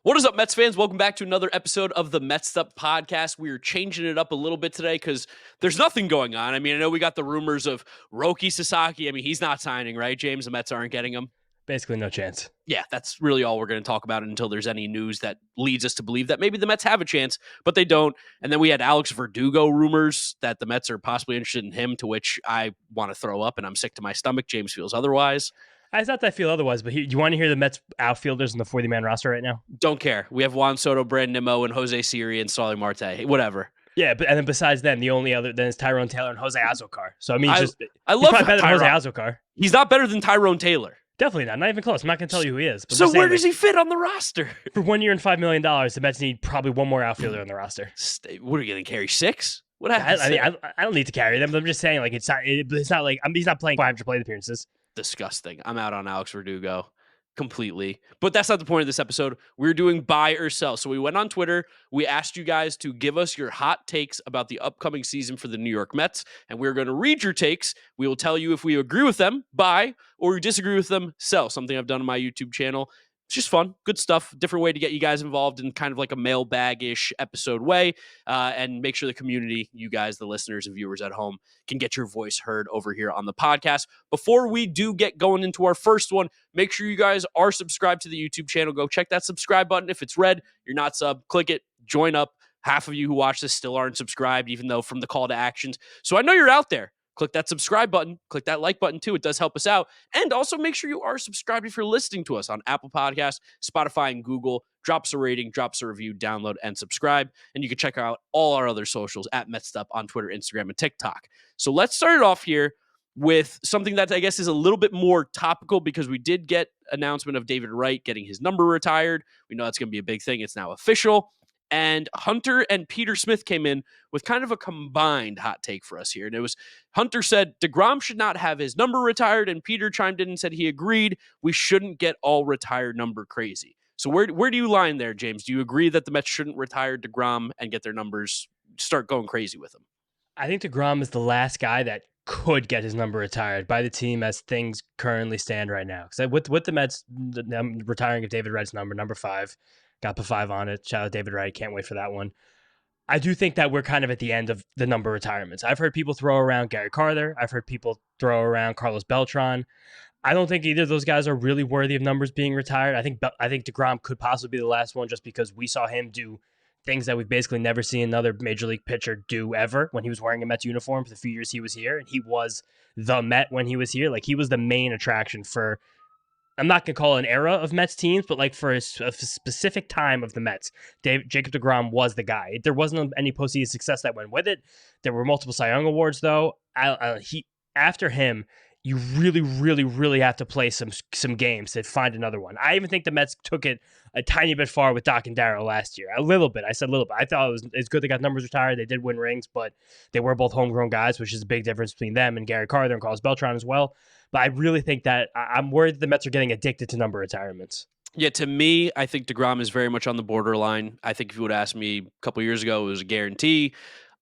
What is up, Mets fans? Welcome back to another episode of the Mets'd podcast. We are changing it up a little bit today because there's nothing going on. I mean, I know we got the rumors of Roki Sasaki. I mean, he's not signing, right, James? The Mets aren't getting him. Basically no chance. Yeah, that's really all we're going to talk about until there's any news that leads us to believe that maybe the Mets have a chance, but they don't. And then we had Alex Verdugo rumors that the Mets are possibly interested in him, to which I want to throw up, and I'm sick to my stomach. James feels otherwise. It's not that I feel otherwise, but you want to hear the Mets outfielders in the 40-man roster right now? Don't care. We have Juan Soto, Brandon Nimmo, and Jose Siri and Starling Marte. Whatever. Yeah, but and then besides them, the only other then is Tyrone Taylor and Jose Azocar. So I mean, I love better than Jose Azocar. He's not better than Tyrone Taylor. Definitely not even close. I'm not going to tell you who he is. So where does he fit on the roster? For 1 year and $5 million, the Mets need probably one more outfielder on the roster. What are you going to carry, 6? What happens? I don't need to carry them. I'm just saying, like it's not like he's not playing 500 plate appearances. Disgusting. I'm out on Alex Verdugo completely. But that's not the point of this episode. We're doing buy or sell. So we went on Twitter. We asked you guys to give us your hot takes about the upcoming season for the New York Mets. And we're going to read your takes. We will tell you if we agree with them, buy, or we disagree with them, sell. Something I've done on my YouTube channel. It's just fun, good stuff, different way to get you guys involved in kind of like a mailbag-ish episode way, and make sure the community, you guys, the listeners and viewers at home, can get your voice heard over here on the podcast. Before we do get going into our first one, make sure you guys are subscribed to the YouTube channel. Go check that subscribe button. If it's red, you're not sub, click it, join up. Half of you who watch this still aren't subscribed, even though from the call to actions. So I know you're out there. Click that subscribe button. Click that like button too. It does help us out. And also make sure you are subscribed if you're listening to us on Apple Podcasts, Spotify, and Google. Drop us a rating, drop us a review, download, and subscribe. And you can check out all our other socials at Mets'd on Twitter, Instagram, and TikTok. So let's start it off here with something that I guess is a little bit more topical because we did get announcement of David Wright getting his number retired. We know that's going to be a big thing. It's now official. And Hunter and Peter Smith came in with kind of a combined hot take for us here. And it was, Hunter said, DeGrom should not have his number retired. And Peter chimed in and said he agreed we shouldn't get all retired number crazy. So where do you line there, James? Do you agree that the Mets shouldn't retire DeGrom and get their numbers, start going crazy with them? I think DeGrom is the last guy that could get his number retired by the team as things currently stand right now. Because with the Mets retiring of David Wright's number 5, got the 5 on it. Shout out David Wright. Can't wait for that one. I do think that we're kind of at the end of the number retirements. I've heard people throw around Gary Carter. I've heard people throw around Carlos Beltran. I don't think either of those guys are really worthy of numbers being retired. I think DeGrom could possibly be the last one just because we saw him do things that we've basically never seen another major league pitcher do ever when he was wearing a Mets uniform for the few years he was here. And he was the Met when he was here. Like, he was the main attraction for, I'm not going to call it an era of Mets teams, but like for a specific time of the Mets, Jacob DeGrom was the guy. There wasn't any postseason success that went with it. There were multiple Cy Young awards, though. After him, you really, really, really have to play some games to find another one. I even think the Mets took it a tiny bit far with Doc and Darrow last year. A little bit. I said a little bit. I thought it's good they got numbers retired. They did win rings, but they were both homegrown guys, which is a big difference between them and Gary Carter and Carlos Beltran as well. But I really think that I'm worried that the Mets are getting addicted to number retirements. Yeah, to me, I think DeGrom is very much on the borderline. I think if you would ask me a couple years ago, it was a guarantee.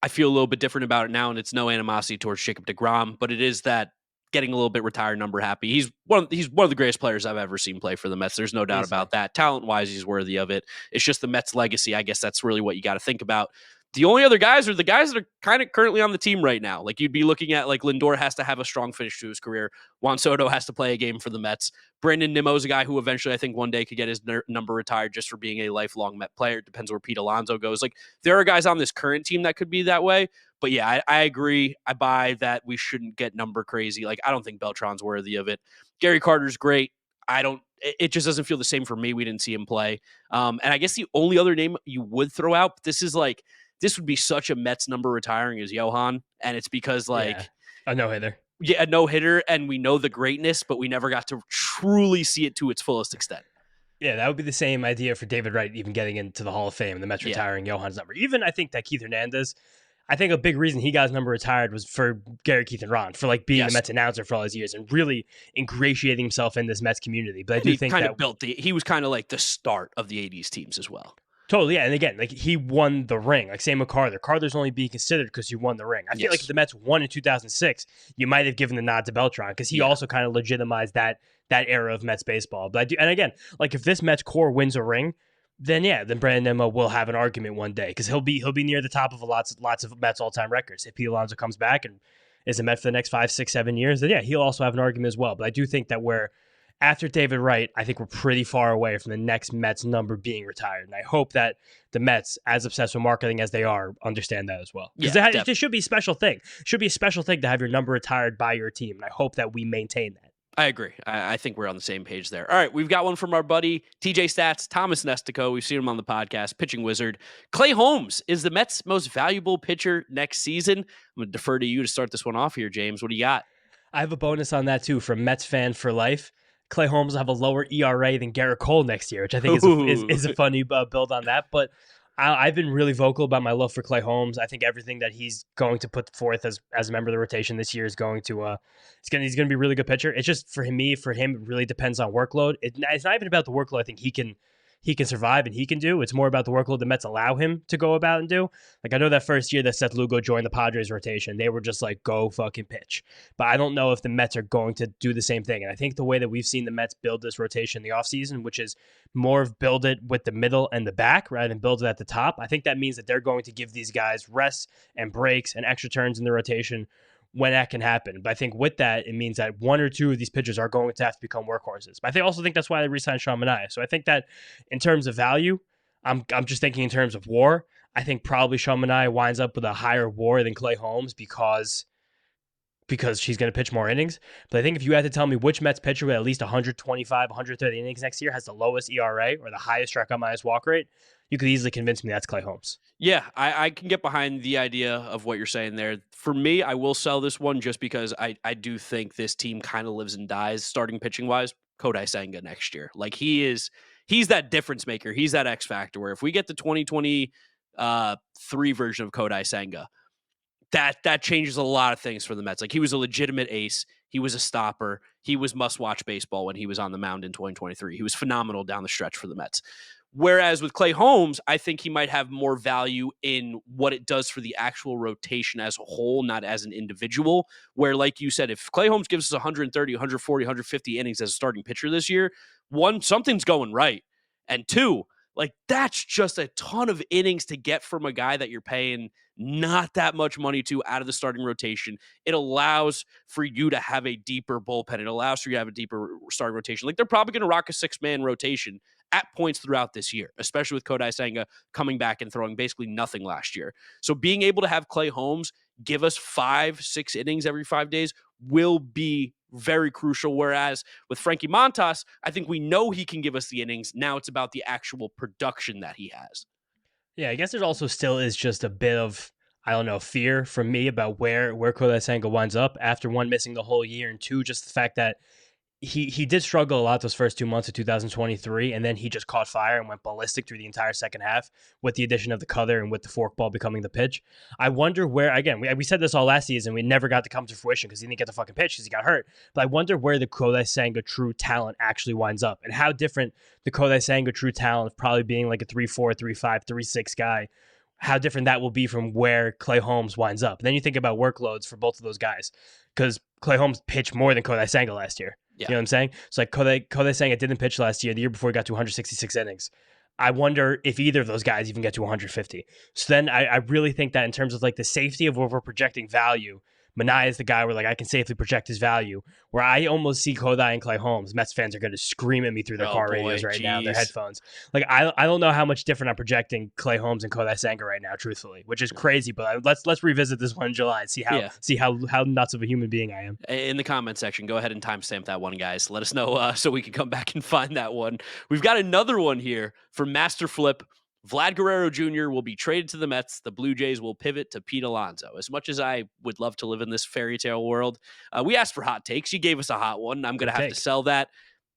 I feel a little bit different about it now, and it's no animosity towards Jacob DeGrom, but it is that getting a little bit retired number happy. He's one of the greatest players I've ever seen play for the Mets. There's no doubt about that. Talent-wise, he's worthy of it. It's just the Mets' legacy. I guess that's really what you got to think about. The only other guys are the guys that are kind of currently on the team right now. Like, you'd be looking at, like, Lindor has to have a strong finish to his career. Juan Soto has to play a game for the Mets. Brandon Nimmo is a guy who eventually I think one day could get his number retired just for being a lifelong Met player. It depends where Pete Alonso goes. Like, there are guys on this current team that could be that way. But yeah, I agree. I buy that we shouldn't get number crazy. Like, I don't think Beltran's worthy of it. Gary Carter's great. It just doesn't feel the same for me. We didn't see him play. And I guess the only other name you would throw out, but this would be such a Mets number retiring is Johan. And it's because a no-hitter. Yeah, a no-hitter. And we know the greatness, but we never got to truly see it to its fullest extent. Yeah, that would be the same idea for David Wright even getting into the Hall of Fame, the Mets retiring Johan's number. Even I think that Keith Hernandez, I think a big reason he got his number retired was for Gary, Keith, and Ron, for like being the Mets announcer for all his years and really ingratiating himself in this Mets community. But I do think he was kind of like the start of the 80s teams as well. Totally, yeah. And again, like, he won the ring. Like, same with Carter. Carter's only being considered because you won the ring. I feel like if the Mets won in 2006, you might have given the nod to Beltran because he also kind of legitimized that era of Mets baseball. But and again, like, if this Mets core wins a ring, then yeah, then Brandon Nimmo will have an argument one day because he'll be near the top of lots of Mets all time records. If Pete Alonso comes back and is a Met for the next 5, 6, 7 years, then yeah, he'll also have an argument as well. But I do think that we're after David Wright, I think we're pretty far away from the next Mets number being retired, and I hope that the Mets, as obsessed with marketing as they are, understand that as well. Because it should be a special thing. It should be a special thing to have your number retired by your team, and I hope that we maintain that. I agree. I think we're on the same page there. All right, we've got one from our buddy TJ Stats, Thomas Nestico. We've seen him on the podcast, pitching wizard. Clay Holmes is the Mets' most valuable pitcher next season. I'm going to defer to you to start this one off here, James. What do you got? I have a bonus on that too from Mets fan for life. Clay Holmes will have a lower ERA than Garrett Cole next year, which I think is a funny build on that. But I've been really vocal about my love for Clay Holmes. I think everything that he's going to put forth as a member of the rotation this year is going to he's going to be a really good pitcher. It's just for him, it really depends on workload. It's not even about the workload. I think he can survive and he can do. It's more about the workload the Mets allow him to go about and do. Like, I know that first year that Seth Lugo joined the Padres rotation, they were just like, go fucking pitch. But I don't know if the Mets are going to do the same thing. And I think the way that we've seen the Mets build this rotation in the offseason, which is more of build it with the middle and the back rather than build it at the top, I think that means that they're going to give these guys rests and breaks and extra turns in the rotation when that can happen. But I think with that, it means that one or two of these pitchers are going to have to become workhorses. But I also think that's why they re-signed Sean Manaea. So I think that in terms of value, I'm just thinking in terms of WAR. I think probably Sean Manaea winds up with a higher WAR than Clay Holmes because she's going to pitch more innings. But I think if you had to tell me which Mets pitcher with at least 125, 130 innings next year has the lowest ERA or the highest strikeout minus walk rate, you could easily convince me that's Clay Holmes. Yeah, I can get behind the idea of what you're saying there. For me, I will sell this one just because I do think this team kind of lives and dies starting pitching wise. Kodai Senga next year. Like, he's that difference maker. He's that X factor where if we get the 2023 version of Kodai Senga, that changes a lot of things for the Mets. Like, he was a legitimate ace. He was a stopper. He was must-watch baseball when he was on the mound in 2023. He was phenomenal down the stretch for the Mets. Whereas with Clay Holmes, I think he might have more value in what it does for the actual rotation as a whole, not as an individual. Where, like you said, if Clay Holmes gives us 130, 140, 150 innings as a starting pitcher this year, one, something's going right. And two, like, that's just a ton of innings to get from a guy that you're paying not that much money to out of the starting rotation. It allows for you to have a deeper bullpen. It allows for you to have a deeper starting rotation. Like, they're probably going to rock a 6-man rotation at points throughout this year, especially with Kodai Senga coming back and throwing basically nothing last year. So being able to have Clay Holmes give us 5-6 innings every 5 days will be very crucial. Whereas with Frankie Montas, I think we know he can give us the innings. Now it's about the actual production that he has. Yeah, I guess there also still is just a bit of, I don't know, fear from me about where Kodai Senga winds up after one, missing the whole year, and two, just the fact that he did struggle a lot those first 2 months of 2023, and then he just caught fire and went ballistic through the entire second half with the addition of the cutter and with the forkball becoming the pitch. I wonder where, again, we said this all last season, we never got to come to fruition because he didn't get the fucking pitch because he got hurt. But I wonder where the Kodai Senga true talent actually winds up and how different the Kodai Senga true talent of probably being like a 3-4, 3-5, 3-6 guy, how different that will be from where Clay Holmes winds up. And then you think about workloads for both of those guys because Clay Holmes pitched more than Kodai Senga last year. Yeah. You know what I'm saying? So like Kodai Senga didn't pitch last year. The year before he got to 166 innings. I wonder if either of those guys even get to 150. So then I really think that in terms of like the safety of where we're projecting value, Manaea is the guy where like I can safely project his value. Where I almost see Kodai and Clay Holmes, Mets fans are going to scream at me through their car radios right now, their headphones. Like I don't know how much different I'm projecting Clay Holmes and Kodai Senga right now, truthfully, which is crazy. But let's revisit this one in July and see how nuts of a human being I am. In the comment section, go ahead and timestamp that one, guys. Let us know so we can come back and find that one. We've got another one here for Master Flip. Vlad Guerrero Jr. will be traded to the Mets. The Blue Jays will pivot to Pete Alonso. As much as I would love to live in this fairy tale world, we asked for hot takes. You gave us a hot one. I'm going to have to sell that.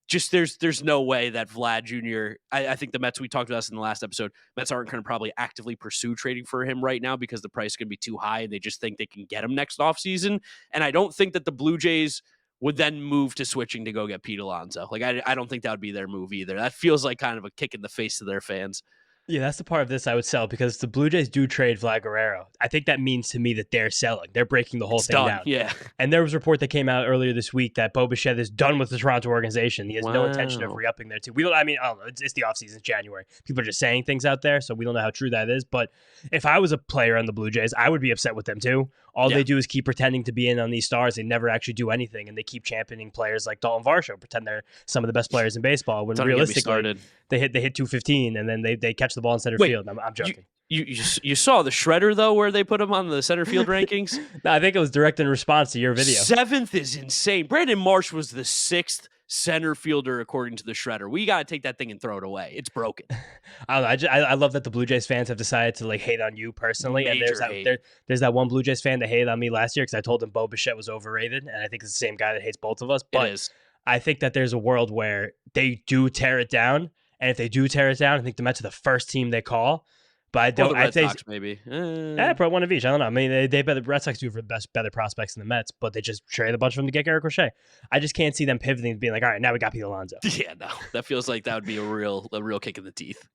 Just there's no way that Vlad Jr. I think the Mets, we talked about this in the last episode, Mets aren't going to probably actively pursue trading for him right now because the price is going to be too high and they just think they can get him next offseason. And I don't think that the Blue Jays would then move to switching to go get Pete Alonso. Like, I don't think that would be their move either. That feels like kind of a kick in the face to their fans. Yeah, that's the part of this I would sell because the Blue Jays do trade Vlad Guerrero. I think that means to me that they're selling. They're breaking the whole It's thing done. down. Yeah. And there was a report that came out earlier this week that Bo Bichette is done with the Toronto organization. He has no intention of Wow. re-upping there too. I don't know. It's the offseason, it's January. People are just saying things out there, so we don't know how true that is. But if I was a player on the Blue Jays, I would be upset with them too. All Yeah. they do is keep pretending to be in on these stars. They never actually do anything, and they keep championing players like Dalton Varsho, pretend they're some of the best players in baseball. When Don't get me realistically, started. they hit 215, and then they catch the ball in center Wait, field. I'm joking. You saw the shredder though, where they put him on the center field rankings. No, I think it was direct in response to your video. 7th is insane. Brandon Marsh was the 6th center fielder according to the shredder. We got to take that thing and throw it away. It's broken. I don't know. I love that the Blue Jays fans have decided to like hate on you personally. Major And hate. there's that one Blue Jays fan that hated on me last year because I told him Bo Bichette was overrated, and I think it's the same guy that hates both of us. But It is. I think that there's a world where they do tear it down, and if they do tear it down, I think the Mets are the first team they call. But I Or don't. the Red I'd say, Sox, maybe. probably one of each. I don't know. I mean, the Red Sox do for better prospects than the Mets, but they just trade a bunch of them to get Garrett Crochet. I just can't see them pivoting to being like, all right, now we got Pete Alonso. Yeah, no. That feels like that would be a real kick in the teeth.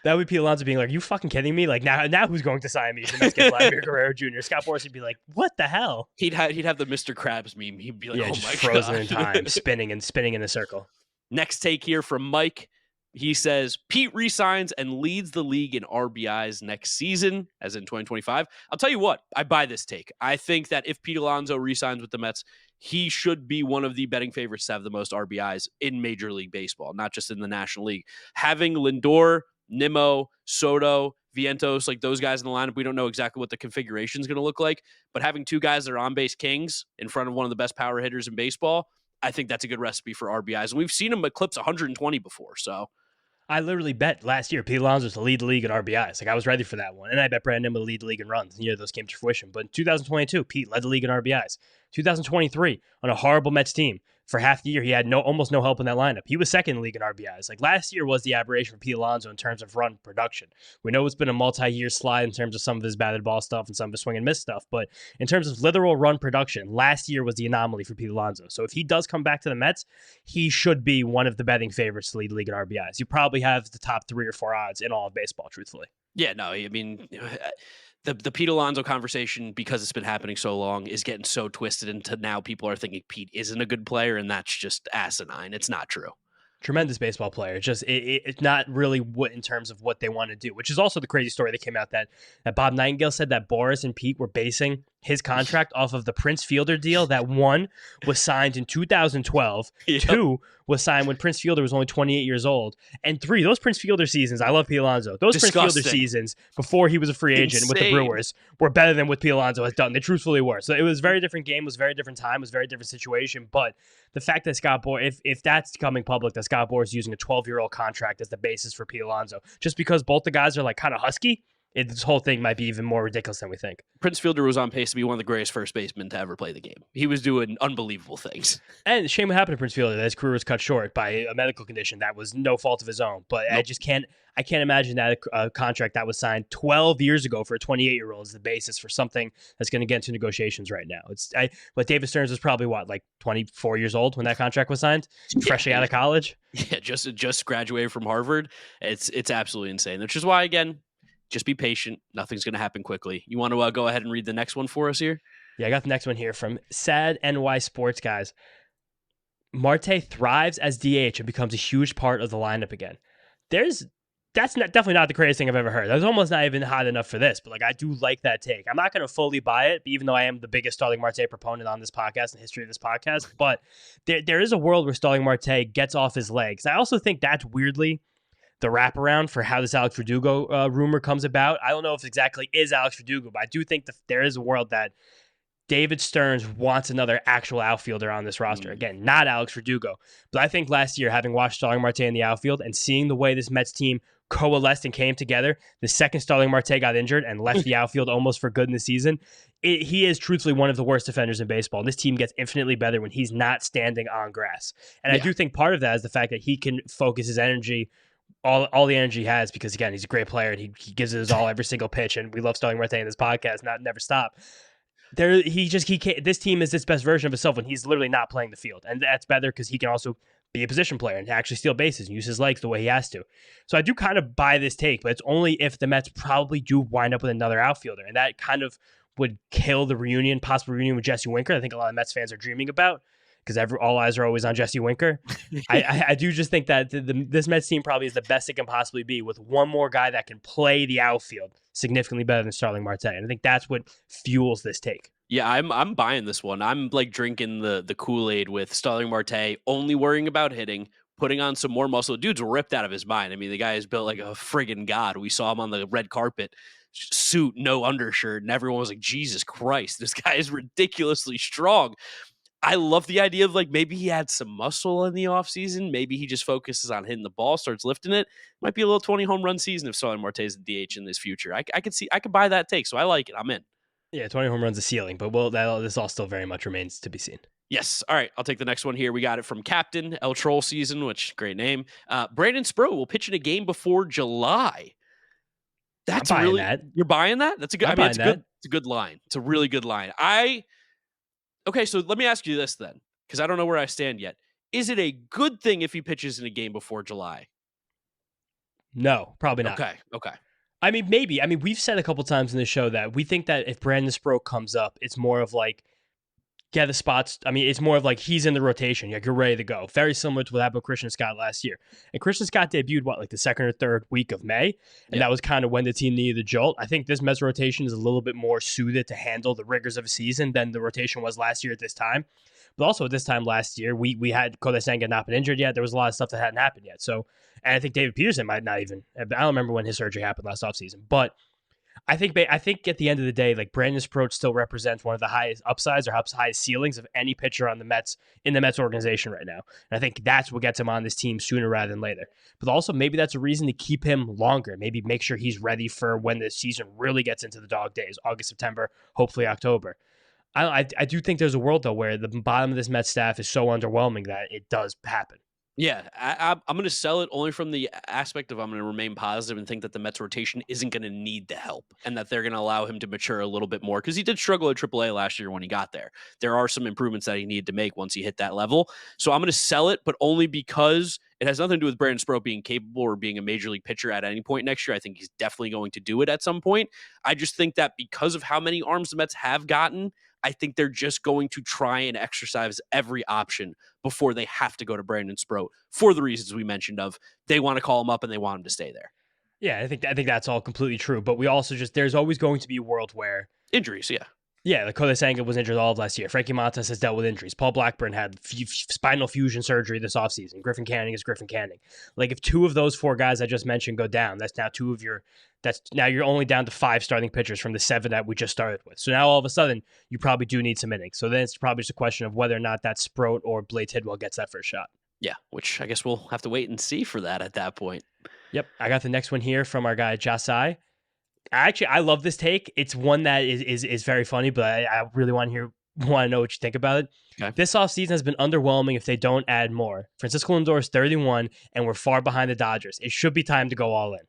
That would be Pete Alonso being like, "Are you fucking kidding me? Like now who's going to sign me?" The Mets get Vlad Guerrero Jr. Scott Boras would be like, "What the hell?" He'd have the Mr. Krabs meme. He'd be like, Yeah, "Oh just my frozen god." in time, spinning in a circle. Next take here from Mike. He says Pete resigns and leads the league in RBIs next season, as in 2025. I'll tell you what, I buy this take. I think that if Pete Alonso resigns with the Mets, he should be one of the betting favorites to have the most RBIs in Major League Baseball, not just in the National League. Having Lindor, Nimmo, Soto, Vientos, like those guys in the lineup, we don't know exactly what the configuration is going to look like, but having two guys that are on-base kings in front of one of the best power hitters in baseball, I think that's a good recipe for RBIs. And we've seen him eclipse 120 before, so... I literally bet last year Pete Alonso was to lead the league in RBIs. Like I was ready for that one, and I bet Brandon Nimmo would lead the league in runs. And those came to fruition. But in 2022, Pete led the league in RBIs. 2023, on a horrible Mets team, for half the year he had almost no help in that lineup. He was second in the league in RBIs. Like last year was the aberration for Pete Alonso in terms of run production. We know it's been a multi-year slide in terms of some of his batted ball stuff and some of his swing and miss stuff, but in terms of literal run production, last year was the anomaly for Pete Alonso. So if he does come back to the Mets, he should be one of the betting favorites to lead the league in RBIs. You probably have the top 3 or 4 odds in all of baseball, truthfully. Yeah, no, I mean, the Pete Alonso conversation, because it's been happening so long, is getting so twisted into now people are thinking Pete isn't a good player, and that's just asinine. It's not true. Tremendous baseball player. It's not really what in terms of what they want to do, which is also the crazy story that came out that Bob Nightingale said that Boras and Pete were basing his contract off of the Prince Fielder deal. That one was signed in 2012, Yep. 2 was signed when Prince Fielder was only 28 years old, and 3, those Prince Fielder seasons, I love Pete Alonso, those Prince Disgusting. Fielder seasons before he was a free agent with the Insane. Brewers were better than what Pete Alonso has done. They truthfully were. So it was a very different game, it was a very different time, it was a very different situation, but the fact that Scott Boras, if that's becoming public, that Scott Boras is using a 12-year-old contract as the basis for Pete Alonso, just because both the guys are like kind of husky, this whole thing might be even more ridiculous than we think. Prince Fielder was on pace to be one of the greatest first basemen to ever play the game. He was doing unbelievable things. And shame what happened to Prince Fielder. That his career was cut short by a medical condition that was no fault of his own. But Nope. I can't imagine that a contract that was signed 12 years ago for a 28-year-old is the basis for something that's going to get into negotiations right now. But David Stearns was probably like 24 years old when that contract was signed, freshly out of college. Yeah, just graduated from Harvard. It's absolutely insane. Which is why, again, just be patient. Nothing's going to happen quickly. You want to go ahead and read the next one for us here? Yeah, I got the next one here from Sad NY Sports Guys. Marte thrives as DH and becomes a huge part of the lineup again. Definitely not the craziest thing I've ever heard. That's almost not even hot enough for this, but like I do like that take. I'm not going to fully buy it, even though I am the biggest Starling Marte proponent on this podcast in the history of this podcast. But there is a world where Starling Marte gets off his legs. I also think that's weirdly the wraparound for how this Alex Verdugo rumor comes about. I don't know if it exactly is Alex Verdugo, but I do think that there is a world that David Stearns wants another actual outfielder on this roster. Again, not Alex Verdugo. But I think last year, having watched Starling Marte in the outfield and seeing the way this Mets team coalesced and came together, the second Starling Marte got injured and left the outfield almost for good in the season, he is truthfully one of the worst defenders in baseball. And this team gets infinitely better when he's not standing on grass. And I do think part of that is the fact that he can focus his energy, all the energy he has, because again, he's a great player and he gives it his all every single pitch. And we love Starling Marte in this podcast, never stop. He can't. This team is its best version of himself when he's literally not playing the field, and that's better because he can also be a position player and actually steal bases and use his legs the way he has to. So I do kind of buy this take, but it's only if the Mets probably do wind up with another outfielder. And that kind of would kill the possible reunion with Jesse Winker. I think a lot of Mets fans are dreaming about because all eyes are always on Jesse Winker. I do just think that this Mets team probably is the best it can possibly be with one more guy that can play the outfield significantly better than Starling Marte. And I think that's what fuels this take. Yeah, I'm buying this one. I'm like drinking the Kool-Aid with Starling Marte, only worrying about hitting, putting on some more muscle. Dude's ripped out of his mind. I mean, the guy is built like a friggin' god. We saw him on the red carpet, suit, no undershirt, and everyone was like, Jesus Christ, this guy is ridiculously strong. I love the idea of like maybe he had some muscle in the offseason. Maybe he just focuses on hitting the ball, starts lifting it. Might be a little 20 home run season if Starling Marte is the DH in this future. I could buy that take. So I like it. I'm in. Yeah, 20 home runs a ceiling, but this all still very much remains to be seen. Yes. All right. I'll take the next one here. We got it from Captain El Troll Season, which great name. Brandon Sproat will pitch in a game before July. That's really that. You're buying that? That's a good. It's a good line. It's a really good line. Okay. So let me ask you this then, because I don't know where I stand yet. Is it a good thing if he pitches in a game before July? No, probably not. Okay. I mean, maybe. I mean, we've said a couple times in the show that we think that if Brandon Sproat comes up, it's more of like, the spots. I mean, it's more of like he's in the rotation. Like, you're ready to go. Very similar to what happened with Christian Scott last year. And Christian Scott debuted, like the second or third week of May? And that was kind of when the team needed the jolt. I think this Mets rotation is a little bit more suited to handle the rigors of a season than the rotation was last year at this time. But also at this time last year, we had Kodai Senga not been injured yet. There was a lot of stuff that hadn't happened yet. So, and I think David Peterson might not even. I don't remember when his surgery happened last offseason. But I think at the end of the day, like Brandon Sproat still represents one of the highest upsides or highest ceilings of any pitcher on the Mets in the Mets organization right now. And I think that's what gets him on this team sooner rather than later. But also maybe that's a reason to keep him longer. Maybe make sure he's ready for when the season really gets into the dog days, August, September, hopefully October. I do think there's a world though where the bottom of this Mets staff is so underwhelming that it does happen. Yeah, I'm going to sell it only from the aspect of I'm going to remain positive and think that the Mets rotation isn't going to need the help and that they're going to allow him to mature a little bit more because he did struggle at AAA last year when he got there. There are some improvements that he needed to make once he hit that level. So I'm going to sell it, but only because it has nothing to do with Brandon Sproat being capable or being a major league pitcher at any point next year. I think he's definitely going to do it at some point. I just think that because of how many arms the Mets have gotten, I think they're just going to try and exercise every option before they have to go to Brandon Sproat for the reasons we mentioned of they want to call him up and they want him to stay there. Yeah, I think that's all completely true. But we also there's always going to be a world where injuries, yeah. Yeah, like Kodai Senga was injured all of last year. Frankie Montas has dealt with injuries. Paul Blackburn had spinal fusion surgery this offseason. Griffin Canning is Griffin Canning. Like if two of those four guys I just mentioned go down, that's now you're only down to 5 starting pitchers from the 7 that we just started with. So now all of a sudden you probably do need some innings. So then it's probably just a question of whether or not that Sproat or Blade Tidwell gets that first shot. Yeah, which I guess we'll have to wait and see for that at that point. Yep, I got the next one here from our guy Jasai. Actually, I love this take. It's one that is very funny, but I really want to know what you think about it. Okay. This offseason has been underwhelming if they don't add more. Francisco Lindor is 31, and we're far behind the Dodgers. It should be time to go all in.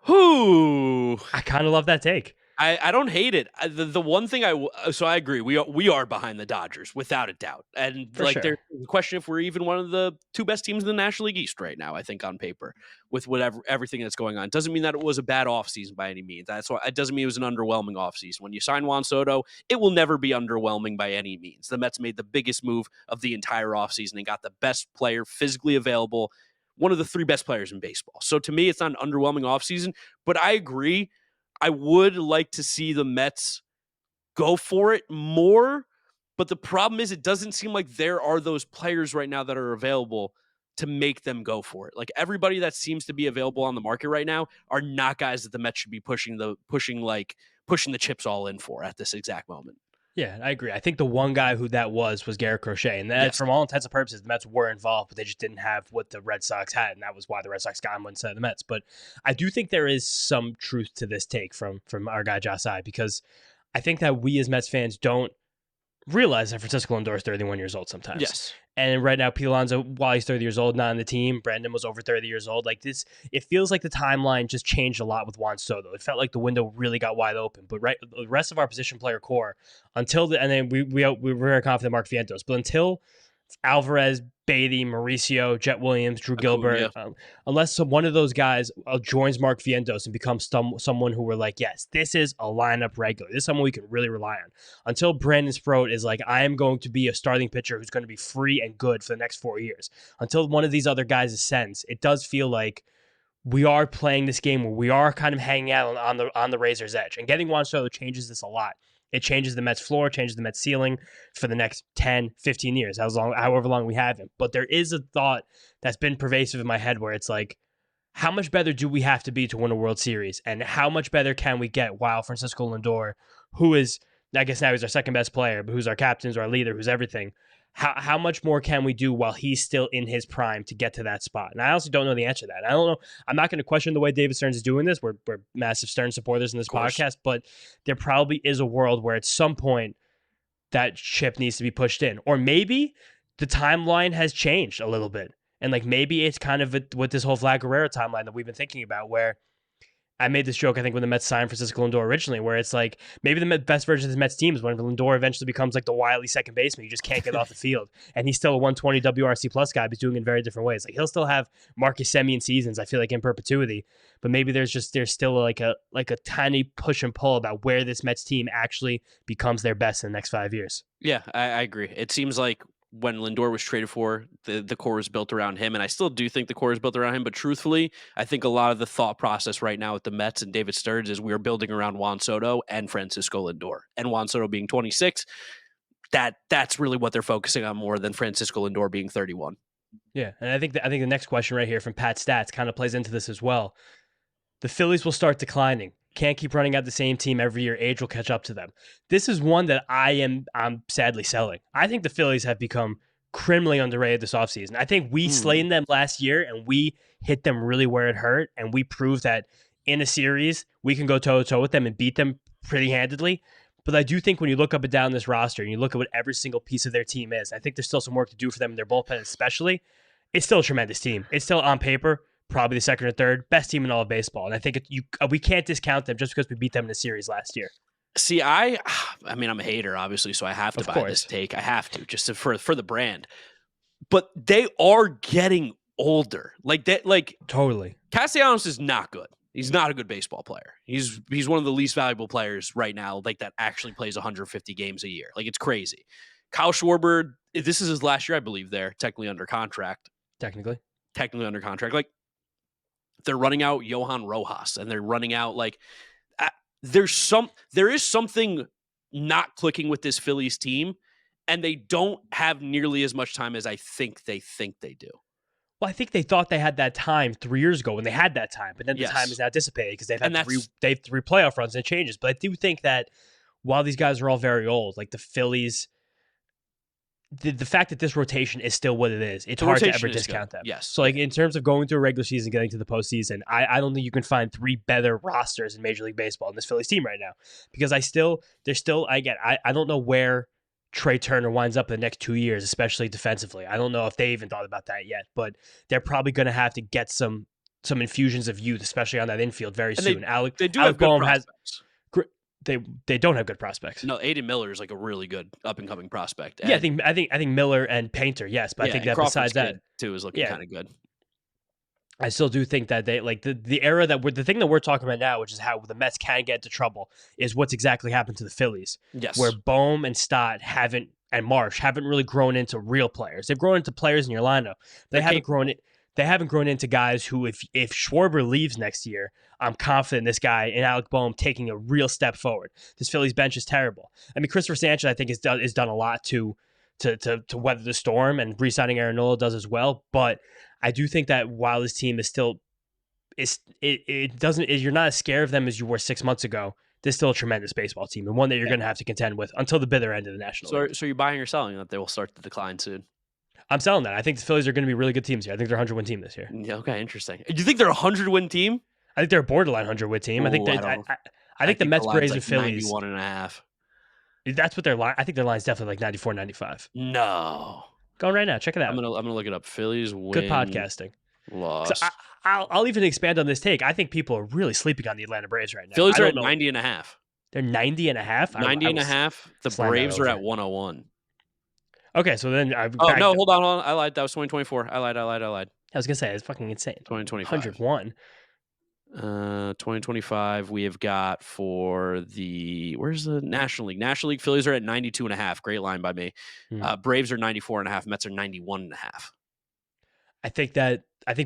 Whoo! I kind of love that take. I don't hate it. The one thing so I agree. We are behind the Dodgers without a doubt, and there's a question if we're even one of the 2 best teams in the National League East right now. I think on paper with everything that's going on, doesn't mean that it was a bad offseason by any means. That's why it doesn't mean it was an underwhelming offseason. When you sign Juan Soto, it will never be underwhelming by any means. The Mets made the biggest move of the entire offseason and got the best player physically available, one of the 3 best players in baseball. So to me, it's not an underwhelming offseason, but I agree. I would like to see the Mets go for it more, but the problem is it doesn't seem like there are those players right now that are available to make them go for it. Like everybody that seems to be available on the market right now are not guys that the Mets should be pushing the chips all in for at this exact moment. Yeah, I agree. I think the one guy who that was Garrett Crochet. And that, from all intents and purposes, the Mets were involved, but they just didn't have what the Red Sox had. And that was why the Red Sox got him instead of the Mets. But I do think there is some truth to this take from our guy Jasai, because I think that we as Mets fans don't realize that Francisco Lindor is 31 years old sometimes. Yes. And right now, Pete Alonso, while he's 30 years old, not on the team. Brandon was over 30 years old. Like this, it feels like the timeline just changed a lot with Juan Soto. It felt like the window really got wide open. But the rest of our position player core, and then we were very confident Mark Vientos, but until Alvarez, Beatty, Mauricio, Jet Williams, Drew Acuna. Gilbert, unless one of those guys joins Mark Vientos and becomes someone who we're like, yes, this is a lineup regular. This is someone we can really rely on. Until Brandon Sproat is like, I am going to be a starting pitcher who's going to be free and good for the next 4 years. Until one of these other guys ascends, it does feel like we are playing this game where we are kind of hanging out on the razor's edge. And getting Juan Soto changes this a lot. It changes the Mets floor, changes the Mets ceiling for the next 10, 15 years, however long we have him. But there is a thought that's been pervasive in my head where it's like, how much better do we have to be to win a World Series? And how much better can we get while Francisco Lindor, who is, I guess now he's our second best player, but who's our captain, who's our leader, who's everything. How much more can we do while he's still in his prime to get to that spot? And I also don't know the answer to that. I don't know. I'm not going to question the way David Stearns is doing this. We're massive Stearns supporters in this podcast, but there probably is a world where at some point that chip needs to be pushed in. Or maybe the timeline has changed a little bit. And like maybe it's kind of with this whole Vlad Guerrero timeline that we've been thinking about where I made this joke, I think, when the Mets signed Francisco Lindor originally, where it's like maybe the best version of the Mets team is when Lindor eventually becomes like the wily second baseman. You just can't get off the field. And he's still a 120 WRC plus guy, but he's doing it in very different ways. Like he'll still have Marcus Semien seasons, I feel like, in perpetuity. But maybe there's still like a tiny push and pull about where this Mets team actually becomes their best in the next 5 years. Yeah, I agree. It seems like when Lindor was traded for, the core was built around him, and I still do think the core is built around him, but truthfully, I think a lot of the thought process right now with the Mets and David Stearns is we're building around Juan Soto and Francisco Lindor. And Juan Soto being 26, that's really what they're focusing on more than Francisco Lindor being 31. Yeah, and I think the next question right here from Pat Stats kind of plays into this as well. The Phillies will start declining. Can't keep running out the same team every year. Age will catch up to them. This is one that I'm sadly selling. I think the Phillies have become criminally underrated this offseason. I think we slayed them last year and we hit them really where it hurt, and we proved that in a series we can go toe-to-toe with them and beat them pretty handedly. But I do think when you look up and down this roster and you look at what every single piece of their team is, I think there's still some work to do for them in their bullpen especially. It's still a tremendous team. It's still on paper probably the second or third best team in all of baseball. And I think we can't discount them just because we beat them in a series last year. See, I mean, I'm a hater, obviously, so I have to buy this take. I have to, just for the brand. But they are getting older. Totally. Castellanos is not good. He's not a good baseball player. He's one of the least valuable players right now, like that actually plays 150 games a year. Like, it's crazy. Kyle Schwarber, this is his last year, I believe, there, technically under contract. Technically under contract. Like, they're running out Johan Rojas, and they're running out there is something not clicking with this Phillies team, and they don't have nearly as much time as I think they do. Well, I think they thought they had that time 3 years ago when they had that time, but then the time is now dissipated because they've had three playoff runs and it changes. But I do think that while these guys are all very old, like the Phillies, the fact that this rotation is still what it is, it's hard to ever discount them. Yes. So, like, in terms of going through a regular season, getting to the postseason, I don't think you can find three better rosters in Major League Baseball in this Phillies team right now. Because I don't know where Trey Turner winds up in the next 2 years, especially defensively. I don't know if they even thought about that yet, but they're probably going to have to get some infusions of youth, especially on that infield very soon. They do have good prospects. They don't have good prospects. No, Aiden Miller is like a really good up and coming prospect. And yeah, I think Miller and Painter, yes, but I think that Crawford's besides that too is looking kind of good. I still do think that they like the era the thing that we're talking about now, which is how the Mets can get into trouble, is what's exactly happened to the Phillies. Yes, where Bohm and Stott and Marsh haven't really grown into real players. They've grown into players in your lineup. They haven't grown into guys who, if Schwarber leaves next year, I'm confident this guy and Alec Boehm taking a real step forward. This Phillies bench is terrible. I mean, Christopher Sanchez, I think, has done a lot to weather the storm, and re-signing Aaron Nola does as well. But I do think that while this team is still, you're not as scared of them as you were 6 months ago. They're still a tremendous baseball team, and one that you're going to have to contend with until the bitter end of the National League. So you're buying or selling that they will start to decline soon? I'm selling that. I think the Phillies are going to be really good teams here. I think they're a 100-win team this year. Yeah, okay, interesting. Do you think they're a 100-win team? I think they're a borderline 100-win team. I think the Mets, Braves, and Phillies 91.5. That's what their line. I think their line is definitely like 94, 95. No, go right now. Check it out. I'm gonna look it up. Phillies win. Good podcasting. Lost. So I'll even expand on this take. I think people are really sleeping on the Atlanta Braves right now. Phillies are at 90.5. They're 90.5. 90.5. The Braves are at 101. Okay, so then I've Oh, back. no, hold on. I lied. That was 2024. I lied. I was gonna say it's fucking insane. 2025. 101. 2025, we have got for where's the National League? National League Phillies are at 92.5. Great line by me. Braves are 94.5. Mets are 91.5. I think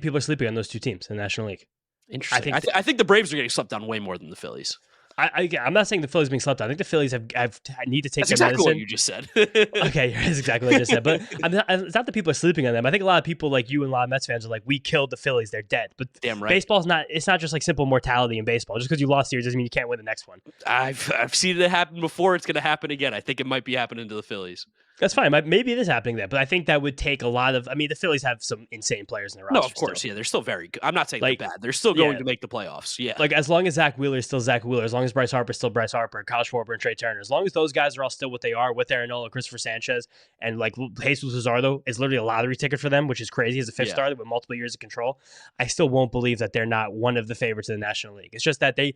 people are sleeping on those two teams in the National League. Interesting. I think the Braves are getting slept on way more than the Phillies. I'm not saying the Phillies being slept on. I think the Phillies need to take That's their exactly medicine. what you just said. Okay, that's exactly what I just said. But it's not that people are sleeping on them. I think a lot of people like you and a lot of Mets fans are like, we killed the Phillies. They're dead. But Damn right. baseball's not. It's not just like simple mortality in baseball. Just because you lost here doesn't mean you can't win the next one. I've seen it happen before. It's going to happen again. I think it might be happening to the Phillies. That's fine. Maybe it is happening there, but I think that would take a lot of. I mean, the Phillies have some insane players in their roster. No, of course, still. Yeah, they're still very good. I'm not saying they're bad. They're still going to make the playoffs. Yeah, like as long as Zach Wheeler is still Zach Wheeler, as long as Bryce Harper is still Bryce Harper, Kyle Schwarber and Trey Turner, as long as those guys are all still what they are with Aaron Christopher Sanchez, and like Jesus Luzardo is literally a lottery ticket for them, which is crazy as a fifth starter with multiple years of control. I still won't believe that they're not one of the favorites in the National League. It's just that I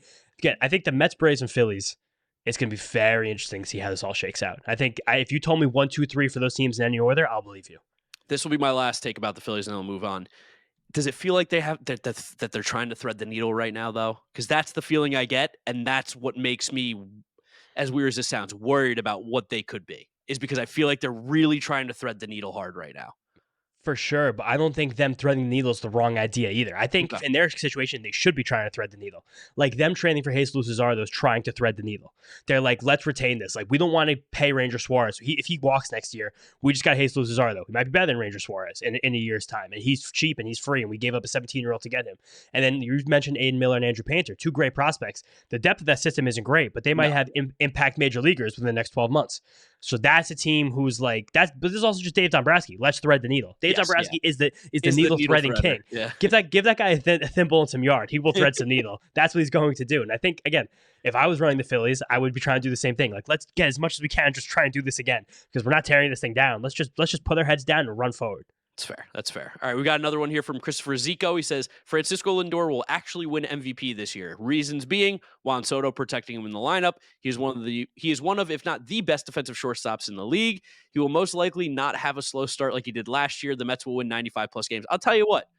think the Mets, Braves, and Phillies. It's going to be very interesting to see how this all shakes out. I think if you told me 1, 2, 3 for those teams in any order, I'll believe you. This will be my last take about the Phillies, and then I'll move on. Does it feel like they have that they're trying to thread the needle right now, though? Because that's the feeling I get, and that's what makes me, as weird as this sounds, worried about what they could be. Is because I feel like they're really trying to thread the needle hard right now. For sure, but I don't think them threading the needle is the wrong idea either. I think in their situation, they should be trying to thread the needle. Like them training for Jesus Luzardo is trying to thread the needle. They're like, let's retain this. Like, we don't want to pay Ranger Suarez. If he walks next year, we just got Jesus Luzardo. He might be better than Ranger Suarez in a year's time. And he's cheap and he's free, and we gave up a 17-year-old to get him. And then you mentioned Aiden Miller and Andrew Painter, two great prospects. The depth of that system isn't great, but they might have impact major leaguers within the next 12 months. So that's a team who's like that. But there's also just Dave Dombrowski. Let's thread the needle. Dave Dombrowski is the needle threading king. Yeah. Give that guy a thimble and some yard. He will thread some needle. That's what he's going to do. And I think again, if I was running the Phillies, I would be trying to do the same thing. Like let's get as much as we can. Just try and do this again because we're not tearing this thing down. Let's just put our heads down and run forward. That's fair. All right, we got another one here from Christopher Zico. He says, Francisco Lindor will actually win MVP this year. Reasons being, Juan Soto protecting him in the lineup. He is one of, if not the best defensive shortstops in the league. He will most likely not have a slow start like he did last year. The Mets will win 95-plus games. I'll tell you what,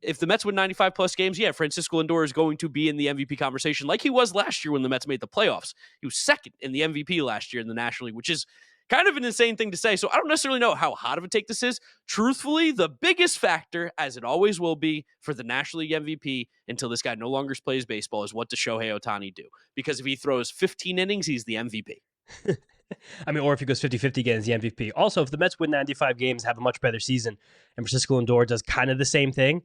if the Mets win 95-plus games, Francisco Lindor is going to be in the MVP conversation like he was last year when the Mets made the playoffs. He was second in the MVP last year in the National League, which is kind of an insane thing to say. So I don't necessarily know how hot of a take this is. Truthfully, the biggest factor, as it always will be for the National League MVP until this guy no longer plays baseball, is what does Shohei Ohtani do? Because if he throws 15 innings, he's the MVP. I mean, or if he goes 50-50 again, he's the MVP. Also, if the Mets win 95 games, have a much better season, and Francisco Lindor does kind of the same thing,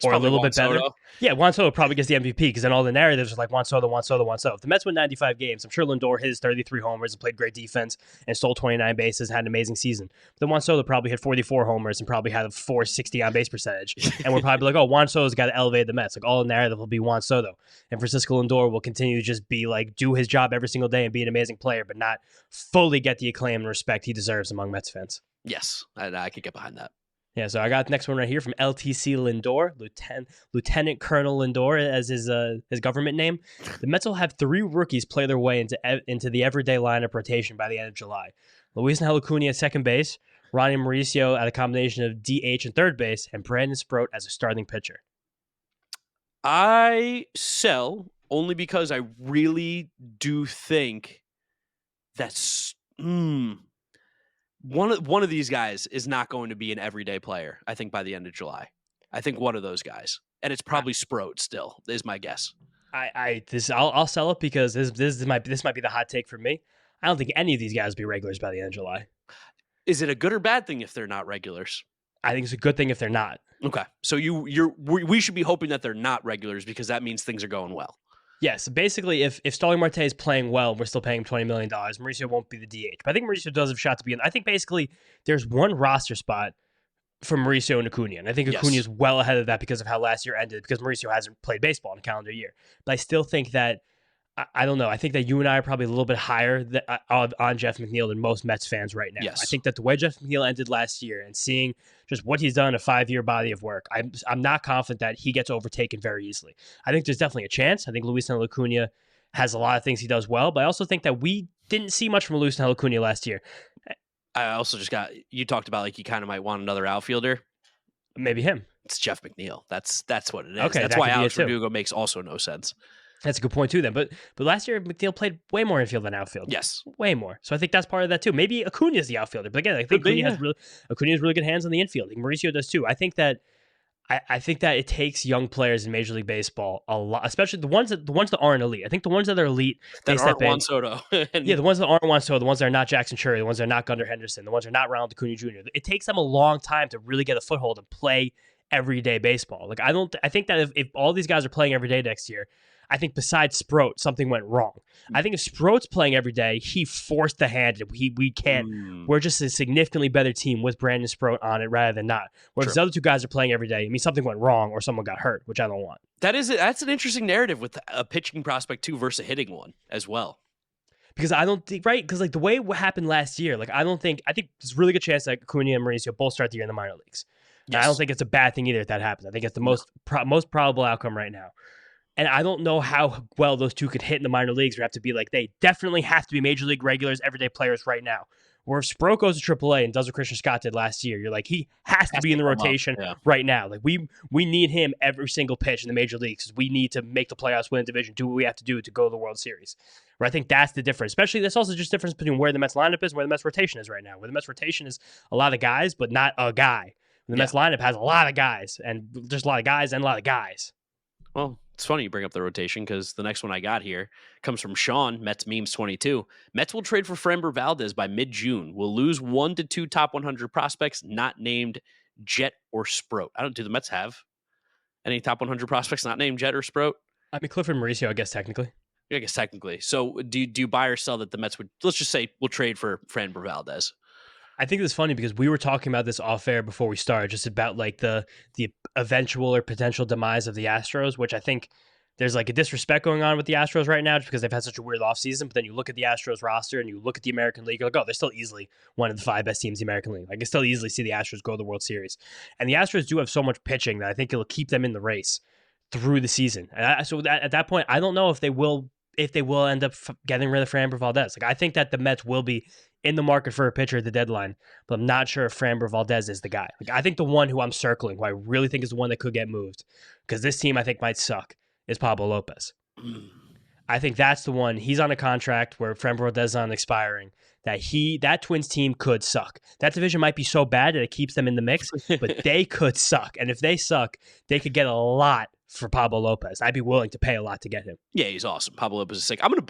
or a little bit better. Yeah, Juan Soto probably gets the MVP because then all the narratives are like Juan Soto. If the Mets win 95 games, I'm sure Lindor hit his 33 homers and played great defense and stole 29 bases, had an amazing season. But then Juan Soto probably hit 44 homers and probably had a 460 on base percentage. And we're probably like, oh, Juan Soto's got to elevate the Mets. Like all the narrative will be Juan Soto. And Francisco Lindor will continue to just be like, do his job every single day and be an amazing player, but not fully get the acclaim and respect he deserves among Mets fans. Yes, I could get behind that. Yeah, so I got the next one right here from LTC Lindor, Lieutenant Colonel Lindor as his government name. The Mets will have 3 rookies play their way into the everyday lineup rotation by the end of July. Luis Angel Acuna at second base, Ronnie Mauricio at a combination of DH and third base, and Brandon Sproat as a starting pitcher. I sell only because I really do think that's one of these guys is not going to be an everyday player, I think, by the end of July. I think one of those guys. And it's probably Sproat still, is my guess. I'll sell it because this might be the hot take for me. I don't think any of these guys will be regulars by the end of July. Is it a good or bad thing if they're not regulars? I think it's a good thing if they're not. Okay. So we should be hoping that they're not regulars because that means things are going well. Yes, basically, if Starling Marte is playing well, we're still paying him $20 million. Mauricio won't be the DH. But I think Mauricio does have a shot to be in. I think basically there's one roster spot for Mauricio and Acuna. And I think Acuna is well ahead of that because of how last year ended, because Mauricio hasn't played baseball in a calendar year. But I still think that, I don't know, I think that you and I are probably a little bit higher on Jeff McNeil than most Mets fans right now. Yes. I think that the way Jeff McNeil ended last year and seeing just what he's done, a 5-year body of work, I'm not confident that he gets overtaken very easily. I think there's definitely a chance. I think Luis Angel Acuna has a lot of things he does well, but I also think that we didn't see much from Luis Angel Acuna last year. I also just got you talked about like you kind of might want another outfielder. Maybe him. It's Jeff McNeil. That's what it is. Okay, That's that why could be it Alex too. Verdugo makes also no sense. That's a good point too. Then, but last year McNeil played way more infield than outfield. Yes, Way more. So I think that's part of that too. Maybe Acuna is the outfielder, but again, I could think be. Yeah. Acuna has really good hands on the infield. I think Mauricio does too. I think that it takes young players in Major League Baseball a lot, especially the ones that aren't elite. I think the ones that are elite, they That step aren't in. Juan Soto. Yeah, the ones that aren't Juan Soto, the ones that are not Jackson Cherry, the ones that are not Gunnar Henderson, the ones that are not Ronald Acuna Jr. It takes them a long time to really get a foothold and play everyday baseball. Like I think that if all these guys are playing every day next year, I think besides Sproat, something went wrong. I think if Sproat's playing every day, he forced the hand. We can't. We're just a significantly better team with Brandon Sproat on it rather than not. Whereas the other two guys are playing every day, it means something went wrong or someone got hurt, which I don't want. That's an interesting narrative with a pitching prospect too versus a hitting one as well. Because I don't think, right? Because like the way what happened last year, like I think there's a really good chance that Acuna and Mauricio both start the year in the minor leagues. Yes. I don't think it's a bad thing either if that happens. I think it's the most probable outcome right now. And I don't know how well those two could hit in the minor leagues or have to be like, they definitely have to be major league regulars, everyday players right now. Where if Sproat goes to AAA and does what Christian Scott did last year, you're like, he has to be in the rotation right now. Like we need him every single pitch in the major leagues. We need to make the playoffs, win the division, do what we have to do to go to the World Series. Where I think that's the difference. Especially, that's also just difference between where the Mets lineup is and where the Mets rotation is right now. Where the Mets rotation is a lot of guys, but not a guy. The Mets lineup has a lot of guys, and just a lot of guys and a lot of guys. Well, it's funny you bring up the rotation because the next one I got here comes from Sean, Mets Memes 22. Mets will trade for Framber Valdez by mid-June. We'll lose 1 to 2 top 100 prospects not named Jet or Sproat. Do the Mets have any top 100 prospects not named Jet or Sproat? I mean, Clifford Mauricio, I guess technically. So do you buy or sell that the Mets would, let's just say, we'll trade for Framber Valdez? I think it's funny because we were talking about this off air before we started, just about like the eventual or potential demise of the Astros, which I think there's like a disrespect going on with the Astros right now just because they've had such a weird offseason. But then you look at the Astros roster and you look at the American League, you're like, oh, they're still easily one of the 5 best teams in the American League. I can still easily see the Astros go to the World Series. And the Astros do have so much pitching that I think it'll keep them in the race through the season. And so at that point, I don't know if they will end up getting rid of Framber Valdez. Like I think that the Mets will be in the market for a pitcher at the deadline, but I'm not sure if Framber Valdez is the guy. Like I think the one who I'm circling, who I really think is the one that could get moved, because this team I think might suck, is Pablo Lopez. I think that's the one. He's on a contract where Framber Valdez is on expiring. That Twins team could suck. That division might be so bad that it keeps them in the mix, but they could suck. And if they suck, they could get a lot for Pablo Lopez. I'd be willing to pay a lot to get him. Yeah, he's awesome. Pablo Lopez is sick. I'm in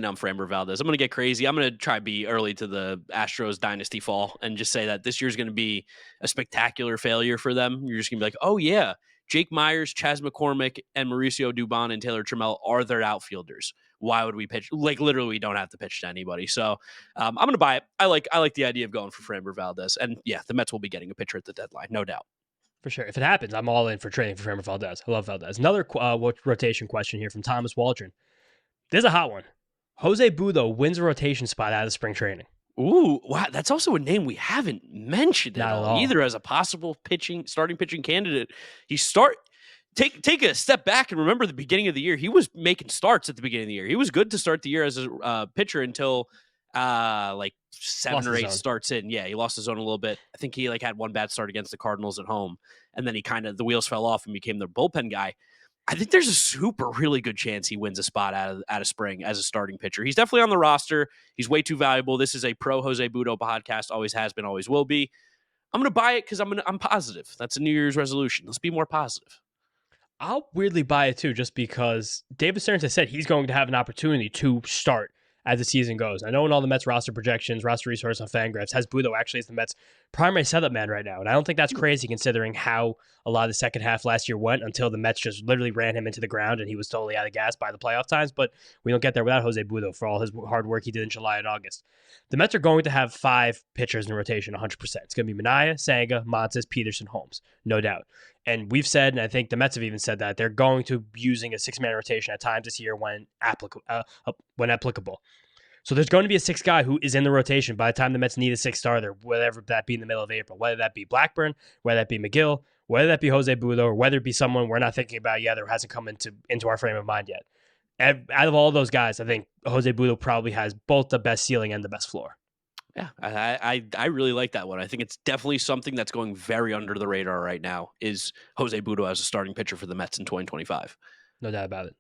on Framber Valdez. I'm going to get crazy. I'm going to try to be early to the Astros dynasty fall and just say that this year's going to be a spectacular failure for them. You're just going to be like, oh yeah, Jake Myers, Chas McCormick, and Mauricio Dubon and Taylor Trammell are their outfielders. Why would we pitch? Like literally, we don't have to pitch to anybody. So I'm going to buy it. I like the idea of going for Framber Valdez. And yeah, the Mets will be getting a pitcher at the deadline, no doubt. For sure. If it happens, I'm all in for trading for Framber Valdez. I love Valdez. Another rotation question here from Thomas Waldron. This is a hot one. Jose Butto wins a rotation spot out of spring training. Ooh, wow. That's also a name we haven't mentioned at all, either as a possible starting pitching candidate. Take a step back and remember the beginning of the year. He was making starts at the beginning of the year. He was good to start the year as a pitcher until like 7 or 8 starts in. Yeah, he lost his zone a little bit. I think he had one bad start against the Cardinals at home, and then the wheels fell off and became their bullpen guy. I think there's a super really good chance he wins a spot out of spring as a starting pitcher. He's definitely on the roster. He's way too valuable. This is a pro Jose Butto podcast. Always has been, always will be. I'm going to buy it because I'm positive. That's a New Year's resolution. Let's be more positive. I'll weirdly buy it too, just because David Stearns has said he's going to have an opportunity to start as the season goes. I know in all the Mets roster projections, roster resource on Fangraphs, has Butto actually as the Mets' primary setup man right now. And I don't think that's crazy considering how a lot of the second half last year went until the Mets just literally ran him into the ground and he was totally out of gas by the playoff times. But we don't get there without Jose Butto for all his hard work he did in July and August. The Mets are going to have 5 pitchers in rotation 100%. It's going to be Manaea, Senga, Montes, Peterson, Holmes, no doubt. And we've said, and I think the Mets have even said that, they're going to be using a 6-man rotation at times this year when applicable. So there's going to be a 6th guy who is in the rotation by the time the Mets need a 6th starter, whether that be in the middle of April, whether that be Blackburn, whether that be McGill, whether that be Jose Butto, or whether it be someone we're not thinking about yet or hasn't come into our frame of mind yet. Out of all those guys, I think Jose Butto probably has both the best ceiling and the best floor. Yeah, I really like that one. I think it's definitely something that's going very under the radar right now is Jose Butto as a starting pitcher for the Mets in 2025. No doubt about it.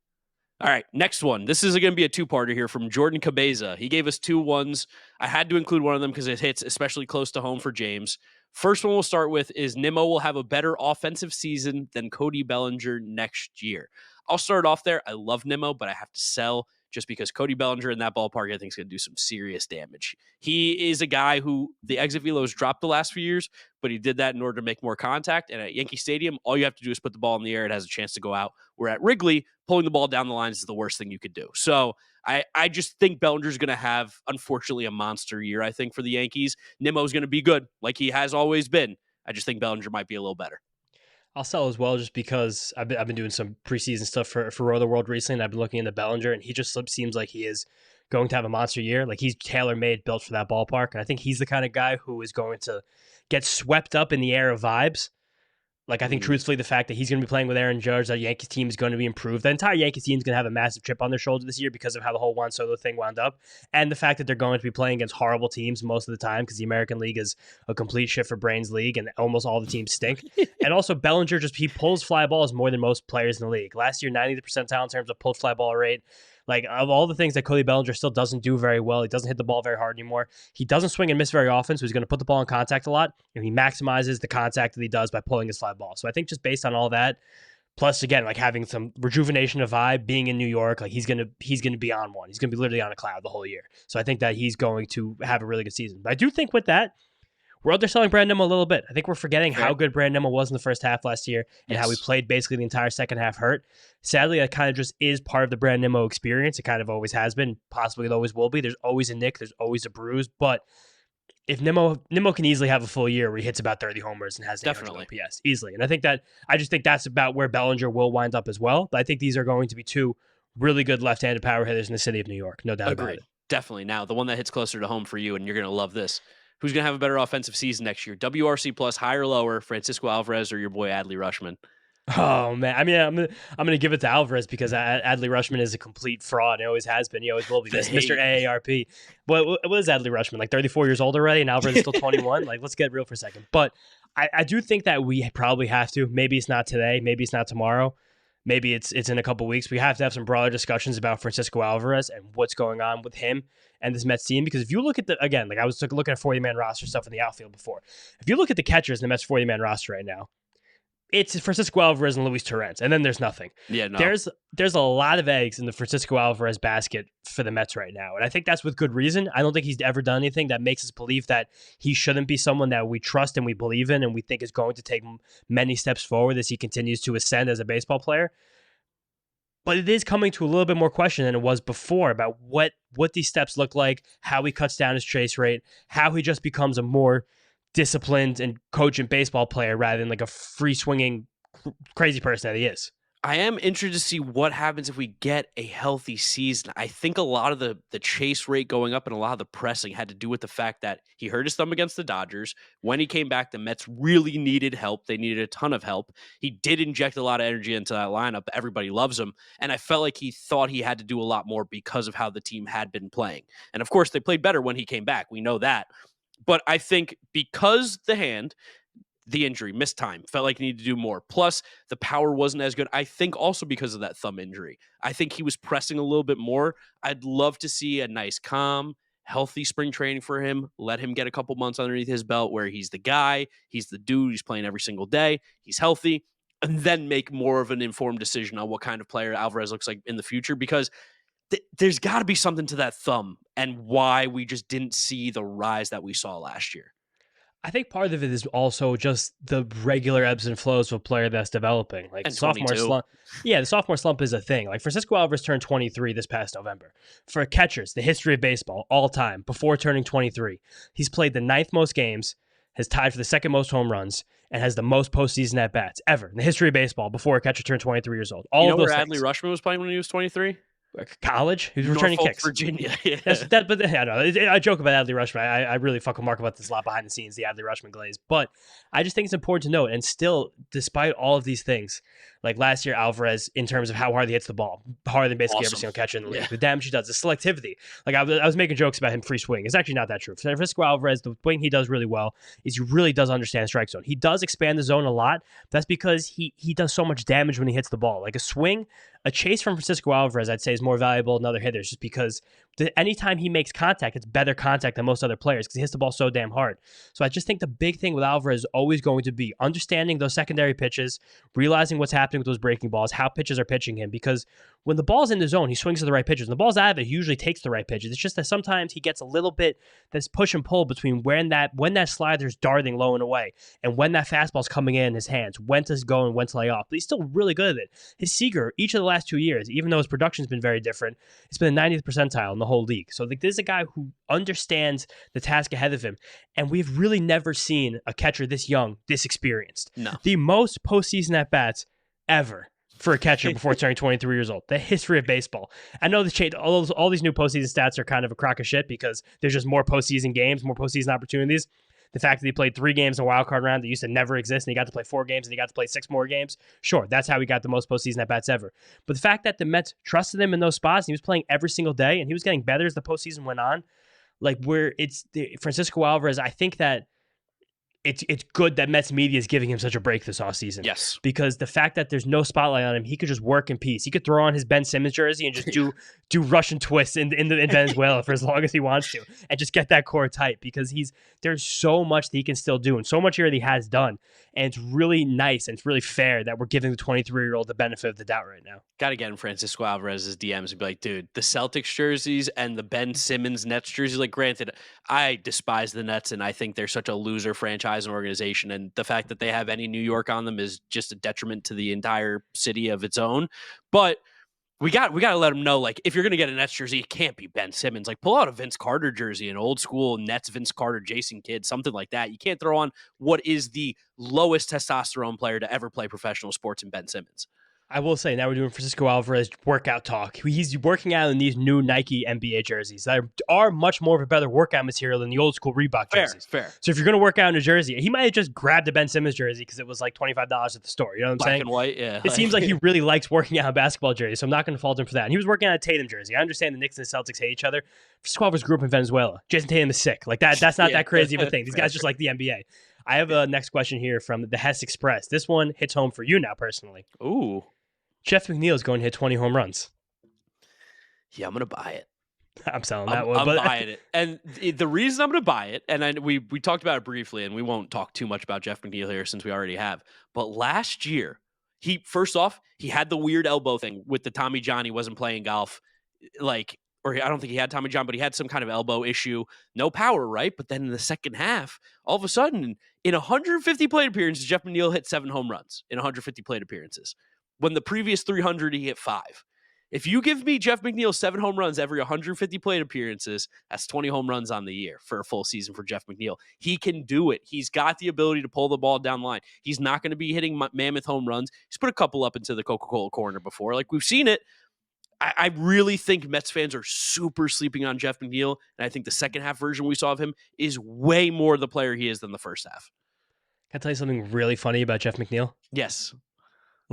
All right, next one. This is going to be a two-parter here from Jordan Cabeza. He gave us 2 ones. I had to include one of them because it hits especially close to home for James. First one we'll start with is Nimmo will have a better offensive season than Cody Bellinger next year. I'll start off there. I love Nimmo, but I have to sell just because Cody Bellinger in that ballpark, I think, is going to do some serious damage. He is a guy who the exit velo has dropped the last few years, but he did that in order to make more contact. And at Yankee Stadium, all you have to do is put the ball in the air. It has a chance to go out. Where at Wrigley, pulling the ball down the lines is the worst thing you could do. So I just think Bellinger's going to have, unfortunately, a monster year, I think, for the Yankees. Nimmo's going to be good, like he has always been. I just think Bellinger might be a little better. I'll sell as well just because I've been doing some preseason stuff for Roto World recently, and I've been looking into Bellinger, and he just seems like he is going to have a monster year. Like he's tailor-made, built for that ballpark, and I think he's the kind of guy who is going to get swept up in the air of vibes. Like, I think, truthfully, the fact that he's going to be playing with Aaron Judge, that Yankees team is going to be improved. The entire Yankees team is going to have a massive chip on their shoulder this year because of how the whole Juan Soto thing wound up. And the fact that they're going to be playing against horrible teams most of the time because the American League is a complete shit for brains league and almost all the teams stink. And also, Bellinger he pulls fly balls more than most players in the league. Last year, 90th percentile in terms of pulled fly ball rate. Like, of all the things that Cody Bellinger still doesn't do very well, he doesn't hit the ball very hard anymore. He doesn't swing and miss very often, so he's going to put the ball in contact a lot, and he maximizes the contact that he does by pulling his fly ball. So I think just based on all that, plus again, like having some rejuvenation of vibe, being in New York, like he's gonna be on one. He's gonna be literally on a cloud the whole year. So I think that he's going to have a really good season. But I do think with that, we're underselling Brand Nimmo a little bit. I think we're forgetting how good Brand Nimmo was in the first half last year and how he played basically the entire second half hurt. Sadly, that kind of just is part of the Brand Nimmo experience. It kind of always has been. Possibly it always will be. There's always a nick. There's always a bruise. But if Nimmo can easily have a full year where he hits about 30 homers and has definitely OPS easily. And I just think that's about where Bellinger will wind up as well. But I think these are going to be 2 really good left-handed power hitters in the city of New York. No doubt about it. Definitely. Now, the one that hits closer to home for you, and you're going to love this. Who's going to have a better offensive season next year? WRC plus, higher or lower, Francisco Alvarez or your boy Adley Rutschman? Oh man, I mean, I'm gonna give it to Alvarez because Adley Rutschman is a complete fraud. He always has been. He always will be. Mr. AARP. What is Adley Rutschman, like 34 years old already, and Alvarez is still 21? Like, let's get real for a second. But I do think that we probably have to. Maybe it's not today. Maybe it's not tomorrow. Maybe it's in a couple weeks. We have to have some broader discussions about Francisco Alvarez and what's going on with him and this Mets team. Because if you look at I was looking at 40-man roster stuff in the outfield before. If you look at the catchers in the Mets 40-man roster right now, it's Francisco Alvarez and Luis Torrens, and then there's nothing. Yeah, no. There's a lot of eggs in the Francisco Alvarez basket for the Mets right now, and I think that's with good reason. I don't think he's ever done anything that makes us believe that he shouldn't be someone that we trust and we believe in and we think is going to take many steps forward as he continues to ascend as a baseball player. But it is coming to a little bit more question than it was before about what these steps look like, how he cuts down his chase rate, how he just becomes a more disciplined and cogent baseball player rather than like a free swinging crazy person that he is. I am interested to see what happens if we get a healthy season. I think a lot of the chase rate going up and a lot of the pressing had to do with the fact that he hurt his thumb against the Dodgers. When he came back, the Mets really needed help. They needed a ton of help. He did inject a lot of energy into that lineup. Everybody loves him. And I felt like he thought he had to do a lot more because of how the team had been playing. And of course, they played better when he came back. We know that. But I think because the injury, missed time, felt like he needed to do more. Plus, the power wasn't as good. I think also because of that thumb injury. I think he was pressing a little bit more. I'd love to see a nice, calm, healthy spring training for him. Let him get a couple months underneath his belt where he's the guy, he's the dude, he's playing every single day, he's healthy, and then make more of an informed decision on what kind of player Alvarez looks like in the future because there's got to be something to that thumb and why we just didn't see the rise that we saw last year. I think part of it is also just the regular ebbs and flows of a player that's developing. Like and sophomore 22. slump. Yeah, the sophomore slump is a thing. Like Francisco Alvarez turned 23 this past November. For catchers, the history of baseball, all time, before turning 23, he's played the 9th most games, has tied for the 2nd most home runs, and has the most postseason at bats ever in the history of baseball before a catcher turned 23 years old. All you know of those where things. Adley Rutschman was playing when he was 23? College? He was returning kicks. Virginia. Yeah. I joke about Adley Rutschman. I really fucking mark about this a lot behind the scenes, the Adley Rutschman glaze. But I just think it's important to note. And still, despite all of these things, Like last year, Alvarez, in terms of how hard he hits the ball, harder than basically every Awesome. single catcher in the league. Yeah. The damage he does, the selectivity. Like I was making jokes about him free swing. It's actually not that true. Francisco Alvarez, the thing he does really well is he really does understand strike zone. He does expand the zone a lot. That's because he does so much damage when he hits the ball. Like a swing, a chase from Francisco Alvarez, I'd say is more valuable than other hitters, just because anytime he makes contact, it's better contact than most other players because he hits the ball so damn hard. So I just think the big thing with Alvarez is always going to be understanding those secondary pitches, realizing what's happening with those breaking balls, how pitches are pitching him. Because when the ball's in the zone, he swings to the right pitches. When the ball's out of it, he usually takes the right pitches. It's just that sometimes he gets a little bit that's push and pull between when that slider's darting low and away and when that fastball's coming in his hands, when to go and when to lay off. But he's still really good at it. His Seager, each of the last 2 years, even though his production's been very different, it's been the 90th percentile in the whole league. So like, this is a guy who understands the task ahead of him. And we've really never seen a catcher this young, this experienced. No. The most postseason at-bats ever for a catcher before turning 23 years old. The history of baseball. I know the change. All these new postseason stats are kind of a crock of shit because there's just more postseason games, more postseason opportunities. The fact that he played 3 games in a wild card round that used to never exist, and he got to play 4 games, and he got to play 6 more games. Sure, that's how he got the most postseason at bats ever. But the fact that the Mets trusted him in those spots, and he was playing every single day, and he was getting better as the postseason went on. Like where it's Francisco Alvarez, I think that it's good that Mets media is giving him such a break this offseason. Yes. Because the fact that there's no spotlight on him, he could just work in peace. He could throw on his Ben Simmons jersey and just do Russian twists in Venezuela for as long as he wants to and just get that core tight because there's so much that he can still do and so much here that he has done. And it's really nice and it's really fair that we're giving the 23-year-old the benefit of the doubt right now. Got to get in Francisco Alvarez's DMs and be like, dude, the Celtics jerseys and the Ben Simmons Nets jerseys, like granted, I despise the Nets and I think they're such a loser franchise and organization. And the fact that they have any New York on them is just a detriment to the entire city of its own. But we got to let them know, like, if you're going to get a Nets jersey, it can't be Ben Simmons. Like, pull out a Vince Carter jersey, an old school Nets Vince Carter, Jason Kidd, something like that. You can't throw on what is the lowest testosterone player to ever play professional sports in Ben Simmons. I will say, now we're doing Francisco Alvarez workout talk. He's working out in these new Nike NBA jerseys that are much more of a better workout material than the old school Reebok jerseys. Fair. So if you're going to work out in a jersey, he might have just grabbed a Ben Simmons jersey because it was like $25 at the store. You know what I'm Black saying? and white, yeah. It seems like he really likes working out in basketball jerseys, so I'm not going to fault him for that. And he was working out a Tatum jersey. I understand the Knicks and the Celtics hate each other. Francisco Alvarez grew up in Venezuela. Jason Tatum is sick. Like that's not that crazy of a thing. These guys just like the NBA. I have a next question here from the Hess Express. This one hits home for you now personally. Ooh. Jeff McNeil is going to hit 20 home runs. Yeah, I'm going to buy it. I'm selling that one. I'm buying it. And the reason I'm going to buy it, and we talked about it briefly, and we won't talk too much about Jeff McNeil here since we already have. But last year, he had the weird elbow thing with the Tommy John. He wasn't playing golf. Or I don't think he had Tommy John, but he had some kind of elbow issue. No power, right? But then in the second half, all of a sudden, in 150 plate appearances, Jeff McNeil hit 7 home runs in 150 plate appearances. When the previous 300, he hit 5. If you give me Jeff McNeil 7 home runs every 150 plate appearances, that's 20 home runs on the year for a full season for Jeff McNeil. He can do it. He's got the ability to pull the ball down the line. He's not going to be hitting mammoth home runs. He's put a couple up into the Coca-Cola corner before. Like, we've seen it. I really think Mets fans are super sleeping on Jeff McNeil, and I think the second half version we saw of him is way more the player he is than the first half. Can I tell you something really funny about Jeff McNeil? Yes.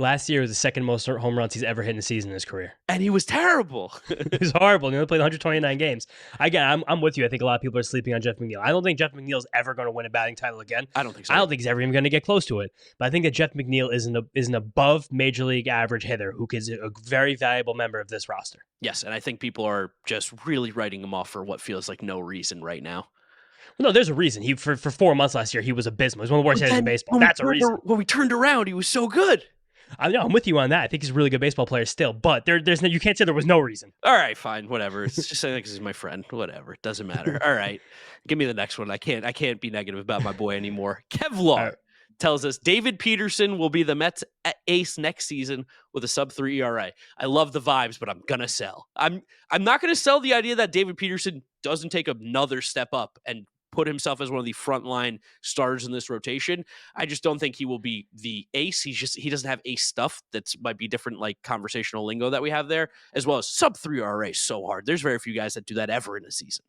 Last year was the second most home runs he's ever hit in a season in his career. And he was terrible. He was horrible. He only played 129 games. Again, I'm with you. I think a lot of people are sleeping on Jeff McNeil. I don't think Jeff McNeil is ever going to win a batting title again. I don't think so. I don't think he's ever even going to get close to it. But I think that Jeff McNeil is an above major league average hitter who is a very valuable member of this roster. Yes, and I think people are just really writing him off for what feels like no reason right now. No, there's a reason. He for 4 months last year, he was abysmal. He was one of the worst hitters in baseball. That's a reason. When we turned around, he was so good. I'm with you on that. I think he's a really good baseball player still, but there's no, you can't say there was no reason. All right, fine, whatever. It's just saying because he's my friend. Whatever, it doesn't matter. All right, give me the next one. I can't be negative about my boy anymore. Kevlar tells us David Peterson will be the Mets ace next season with a sub-3 ERA. I love the vibes, but I'm gonna sell. I'm not gonna sell the idea that David Peterson doesn't take another step up and put himself as one of the frontline starters in this rotation. I just don't think he will be the ace. He doesn't have ace stuff that might be different, like conversational lingo that we have there, as well as sub-3 ERA so hard. There's very few guys that do that ever in a season.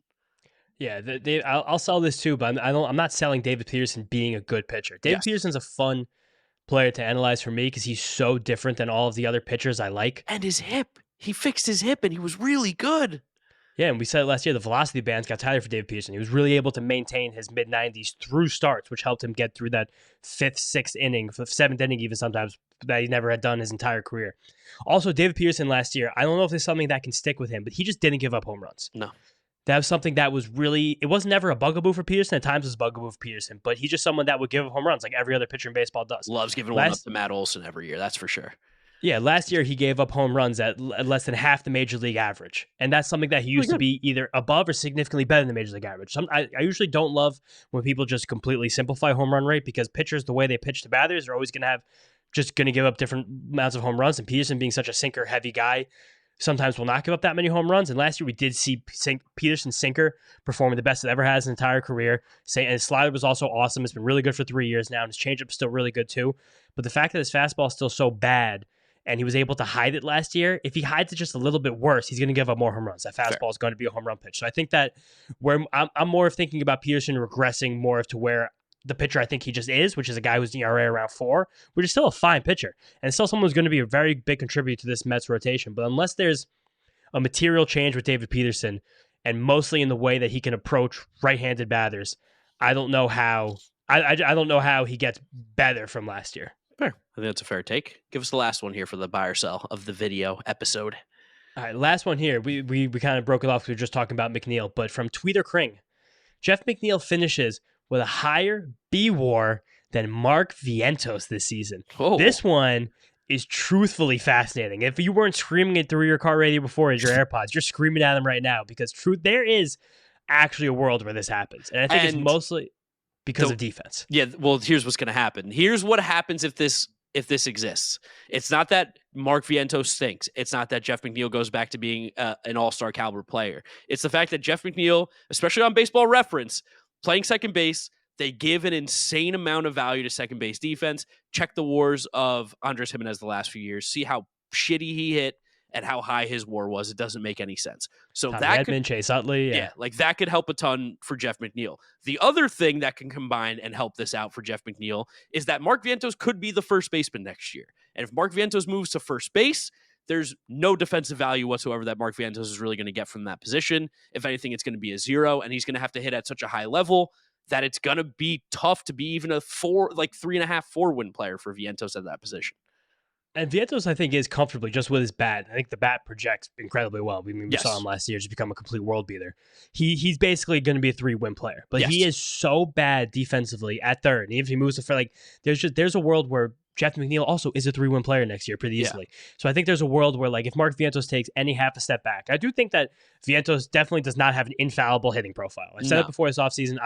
Yeah, I'll sell this too, but I'm not selling David Peterson being a good pitcher. David Peterson's a fun player to analyze for me because he's so different than all of the other pitchers I like. And his hip. He fixed his hip, and he was really good. Yeah, and we said it last year, the velocity bands got tighter for David Peterson. He was really able to maintain his mid-90s through starts, which helped him get through that 5th, 6th inning, 7th inning even sometimes, that he never had done his entire career. Also, David Peterson last year, I don't know if there's something that can stick with him, but he just didn't give up home runs. No. That was something that was really, it was never a bugaboo for Peterson. At times it was a bugaboo for Peterson, but he's just someone that would give up home runs like every other pitcher in baseball does. Loves giving one up to Matt Olson every year, that's for sure. Yeah, last year he gave up home runs at less than half the major league average. And that's something that he used to be either above or significantly better than the major league average. I usually don't love when people just completely simplify home run rate because pitchers, the way they pitch to batters, are always going to give up different amounts of home runs. And Peterson being such a sinker heavy guy sometimes will not give up that many home runs. And last year we did see Peterson's sinker performing the best it ever has in his entire career. And his slider was also awesome. It's been really good for 3 years now. And his changeup is still really good too. But the fact that his fastball is still so bad and he was able to hide it last year, if he hides it just a little bit worse, he's going to give up more home runs. That fastball is going to be a home run pitch. So I think that where I'm more of thinking about Peterson regressing more of to where the pitcher I think he just is, which is a guy who's ERA around 4, which is still a fine pitcher. And still someone who's going to be a very big contributor to this Mets rotation. But unless there's a material change with David Peterson, and mostly in the way that he can approach right-handed batters, I don't know how I don't know how he gets better from last year. Fair. I think that's a fair take. Give us the last one here for the buy or sell of the video episode. All right, last one here. We kind of broke it off because we were just talking about McNeil, but from Tweeter Kring, Jeff McNeil finishes with a higher B-WAR than Mark Vientos this season. Oh. This one is truthfully fascinating. If you weren't screaming it through your car radio before as your AirPods, you're screaming at them right now because there is actually a world where this happens. And I think it's mostly because of defense. Yeah, well, here's what's going to happen. Here's what happens if this exists. It's not that Mark Vientos stinks. It's not that Jeff McNeil goes back to being an all-star caliber player. It's the fact that Jeff McNeil, especially on Baseball Reference, playing second base, they give an insane amount of value to second base defense. Check the WARs of Andres Gimenez the last few years. See how shitty he hit and how high his WAR was. It doesn't make any sense. So Tommy that Edman, Chase Utley, yeah, like that could help a ton for Jeff McNeil. The other thing that can combine and help this out for Jeff McNeil is that Mark Vientos could be the first baseman next year. And if Mark Vientos moves to first base, there's no defensive value whatsoever that Mark Vientos is really going to get from that position. If anything, it's going to be a 0, and he's going to have to hit at such a high level that it's going to be tough to be even a 3.5, 4 win player for Vientos at that position. And Vientos, I think, is comfortably just with his bat. I think the bat projects incredibly well. We saw him last year just become a complete world beater. He's basically going to be a 3-win player, but he is so bad defensively at third. And even if he moves to there's a world where Jeff McNeil also is a 3-win player next year pretty easily. So I think there's a world where, like, if Mark Vientos takes any half a step back, I do think that Vientos definitely does not have an infallible hitting profile. I said it before this offseason.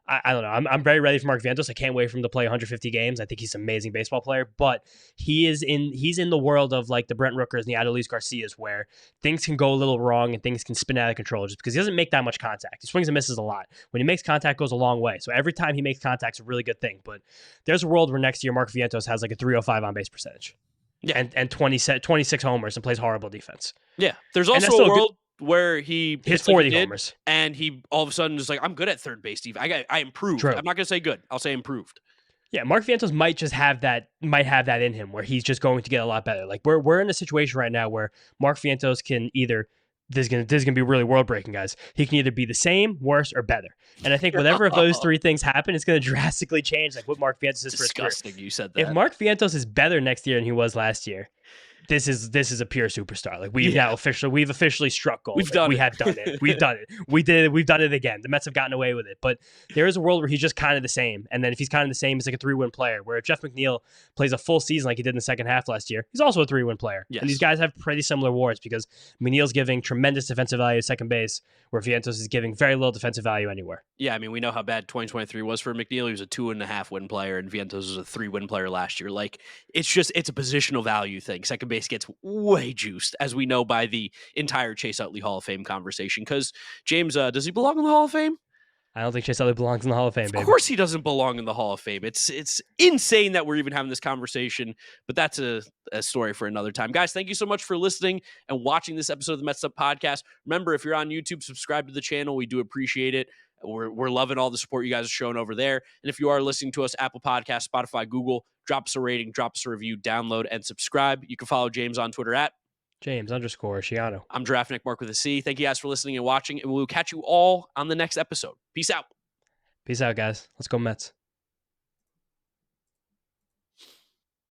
I don't know. I'm very ready for Mark Vientos. I can't wait for him to play 150 games. I think he's an amazing baseball player, but he's in the world of like the Brent Rookers and the Adolis Garcias where things can go a little wrong and things can spin out of control just because he doesn't make that much contact. He swings and misses a lot. When he makes contact, it goes a long way. So every time he makes contact, it's a really good thing. But there's a world where next year Mark Vientos has like a 305 on base percentage. Yeah. And 26 homers and plays horrible defense. Yeah. There's also a world where he hits 40 homers and he all of a sudden is like, I'm good at third base, Steve. I improved. True. I'm not going to say good. I'll say improved. Yeah, Mark Vientos might have that in him where he's just going to get a lot better. Like we're in a situation right now where Mark Vientos can either this is gonna be really world breaking, guys. He can either be the same, worse, or better. And I think whatever of those 3 things happen, it's gonna drastically change like what Mark Vientos is for his career. Disgusting, you said that. If Mark Vientos is better next year than he was last year, this is a pure superstar. Like we've officially struck gold. We have done it. We've done it. We've done it again. The Mets have gotten away with it. But there is a world where he's just kind of the same. And then if he's kind of the same, he's like a 3-win player. Where if Jeff McNeil plays a full season like he did in the second half last year, he's also a 3-win player. Yes. And these guys have pretty similar WARs because McNeil's giving tremendous defensive value at second base, where Vientos is giving very little defensive value anywhere. Yeah, I mean, we know how bad 2023 was for McNeil. He was a 2.5-win player, and Vientos was a 3-win player last year. Like, it's a positional value thing. Second base gets way juiced, as we know by the entire Chase Utley Hall of Fame conversation. Because, James, does he belong in the Hall of Fame? I don't think Chase Utley belongs in the Hall of Fame, baby. Of course he doesn't belong in the Hall of Fame. It's insane that we're even having this conversation, but that's a story for another time. Guys, thank you so much for listening and watching this episode of the Mets'd podcast. Remember, if you're on YouTube, subscribe to the channel. We do appreciate it. We're loving all the support you guys are showing over there. And if you are listening to us, Apple Podcasts, Spotify, Google, Drop us a rating, drop us a review, download, and subscribe. You can follow James on Twitter at James_Shiano. I'm Draft Nick Mark with a C. Thank you guys for listening and watching, and we'll catch you all on the next episode. Peace out. Peace out, guys. Let's go Mets.